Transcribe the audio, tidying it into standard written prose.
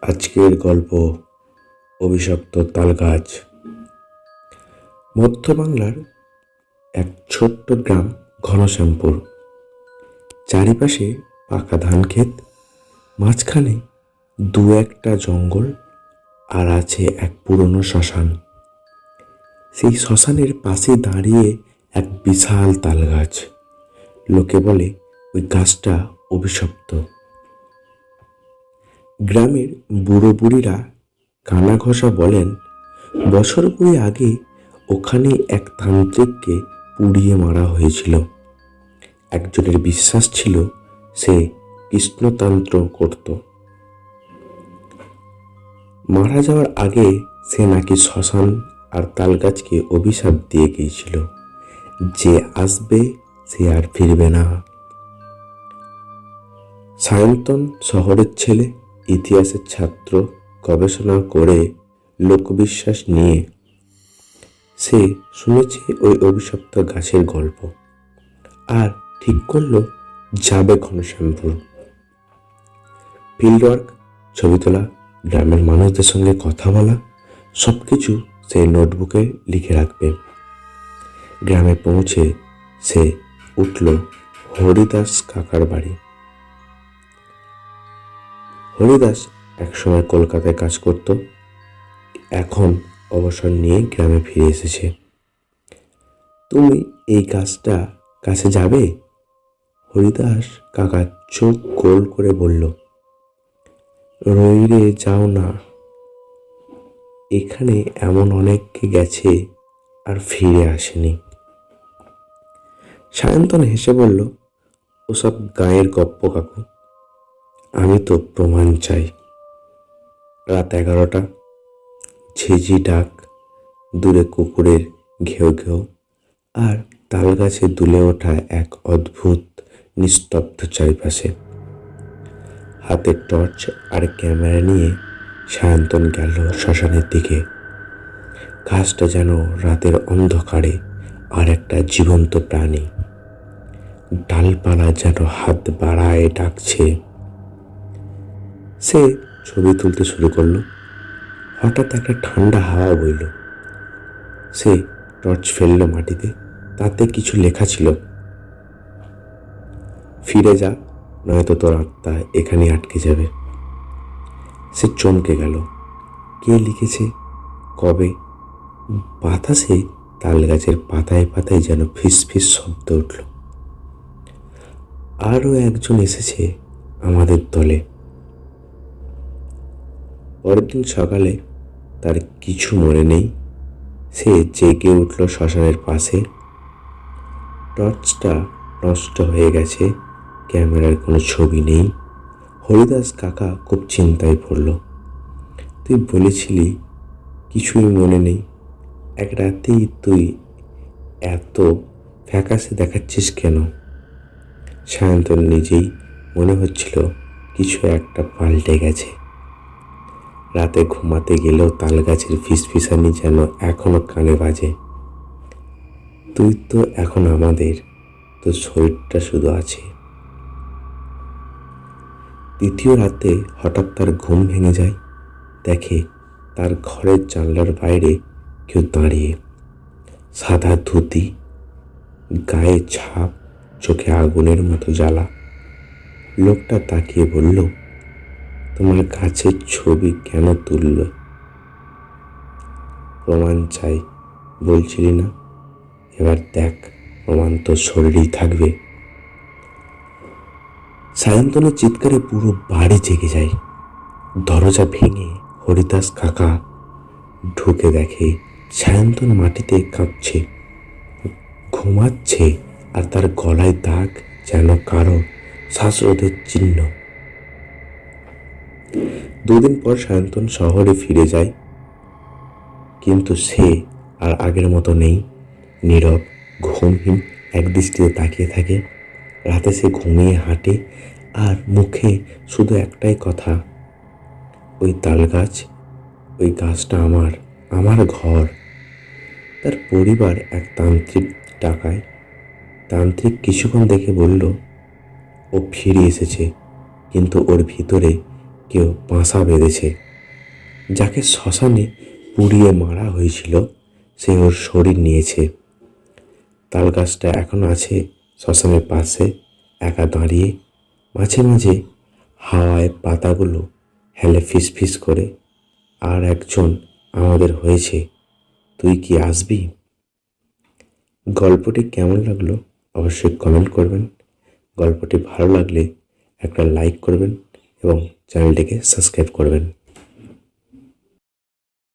আজকের গল্প অভিশপ্ত তালগাছ। মধ্য বাংলার এক ছোট্ট গ্রাম ঘনশ্যামপুর। চারিপাশে পাকা ধান ক্ষেত, মাঝখানে দু একটা জঙ্গল, আর আছে এক পুরনো শ্মশান। সেই শ্মশানের পাশে দাঁড়িয়ে এক বিশাল তালগাছ। লোকে বলে ওই গাছটা অভিশপ্ত। গ্রামের বুড়ো বুড়িরা কানা ঘষা বলেন, বছর ২০ আগে ওখানে এক তান্ত্রিককে পুড়িয়ে মারা হয়েছিল। একজনের বিশ্বাস ছিল সে কৃষ্ণতন্ত্র করত। মারা যাওয়ার আগে সে নাকি শ্মশান আর তালগাছকে অভিশাপ দিয়ে গিয়েছিল, যে আসবে সে আর ফিরবে না। সায়ন্তন শহরের ছেলে, ইতিহাসের ছাত্র, গবেষণা করে লোকবিশ্বাস নিয়ে সে শুনেছে ওই অভিশপ্ত গাছের গল্প, আর ঠিক করলো যাবে ঘনশ্যামপুর। ফিল্ড ওয়ার্ক, ছবি তোলা, গ্রামের মানুষদের সঙ্গে কথা বলা, সবকিছু সে নোটবুকে লিখে রাখবে। গ্রামে পৌঁছে সে উঠল হরিদাস কাকার বাড়ি। হরিদাস একসময় কলকাতায় কাজ করত, এখন অবসর নিয়ে গ্রামে ফিরে এসেছে। তুমি এই গাছটা কাছে যাবে? হরিদাস কাকা চোখ গোল করে বলল, রইরে যাও না, এখানে এমন অনেকে গেছে আর ফিরে আসেনি। সায়ন্তন হেসে বলল, ওসব গায়ের গপ্প কাকু, আমি তো প্রমাণ চাই। রাত 11টা, ঝিঝি ডাক, দূরে কুকুরের ঘেউ ঘেউ, আর তালগাছে দুলে ওঠা এক অদ্ভুত নিস্তব্ধ চারিপাশে। হাতে টর্চ আর ক্যামেরা নিয়ে সায়ন্তন গেল শ্মশানের দিকে। গাছটা যেন রাতের অন্ধকারে আর একটা জীবন্ত প্রাণী। ডালপালা যেন হাত বাড়ায় ডাকছে। সে ছবি তুলতে শুরু করলো। হঠাৎ একটা ঠান্ডা হাওয়া বইল। সে টর্চ ফেললো মাটিতে, তাতে কিছু লেখা ছিল, ফিরে যা, নয়তো তোর আত্মা এখানে আটকে যাবে। সে চমকে গেল। কে লিখেছে, কবে? বাতাসে তাল গাছের পাতায় পাতায় যেন ফিস ফিস শব্দ উঠল। আরও একজন এসেছে আমাদের দলে। পরের দিন সকালে তার কিছু মনে নেই। সে জেগে উঠল শ্মশানের পাশে। টর্চটা নষ্ট হয়ে গেছে, ক্যামেরার কোনো ছবি নেই। হরিদাস কাকা খুব চিন্তায় পড়ল। তুই বলেছিলি কিছুই মনে নেই, এক রাতেই তুই এত ফ্যাকাশে দেখাচ্ছিস কেন? সায়ন্তন নিজেই মনে হচ্ছিল কিছু একটা পাল্টে গেছে। রাতে ঘুমাতে গেলেও তালগাছের ফিসফিসানি যেন এখনো কানে বাজে। তুই তো এখন আমাদের, তোর শরীরটা শুধু আছে। দ্বিতীয় রাতে হঠাৎ তার ঘুম ভেঙে যায়। দেখে তার ঘরের জানলার বাইরে কেউ দাঁড়িয়ে, সাদা ধুতি, গায়ে ছাপ, চোখে আগুনের মতো জ্বালা। লোকটা তাকিয়ে বলল, তোমার গাছের ছবি কেন তুলল? প্রমাণ চাই বলছিলি না, এবার দেখ, প্রমাণ তোর শরীরেই থাকবে। সায়ন্তনের চিৎকারে পুরো বাড়ি জেগে যায়। দরজা ভেঙে হরিদাস কাকা ঢুকে দেখে সায়ন্তন মাটিতে কাঁপছে, ঘুমাচ্ছে, আর তার গলায় দাগ যেন কারো শ্বাসরোধের চিহ্ন। ২ দিন পর সায়ন্তন শহরে ফিরে যায়, কিন্তু সে আর আগের মতো নেই। নীরব, ঘুমহীন, একদৃষ্টিতে তাকিয়ে থাকে। রাতে সে ঘুমিয়ে হাঁটে, আর মুখে শুধু একটাই কথা, ওই তাল গাছ, ওই গাছটা আমার, আমার ঘর। তার পরিবার এক তান্ত্রিক ডাকায়। তান্ত্রিক কিছুক্ষণ দেখে বলল, ও ফিরে এসেছে, কিন্তু ওর ভিতরে কেউ পাশা বেঁধেছে। যাকে শ্মশানে পুড়িয়ে মারা হয়েছিল সে ওর শরীর নিয়েছে। তাল গাছটা এখন আছে শ্মশানের পাশে একা দাঁড়িয়ে। মাঝে মাঝে হাওয়ায় পাতাগুলো হেলে ফিসফিস করে। আর একজন আমাদের হয়েছে, তুই কি আসবি? গল্পটি কেমন লাগলো অবশ্যই কমেন্ট করবেন। গল্পটি ভালো লাগলে একটা লাইক করবেন এবং চ্যানেলটিকে সাবস্ক্রাইব করবেন।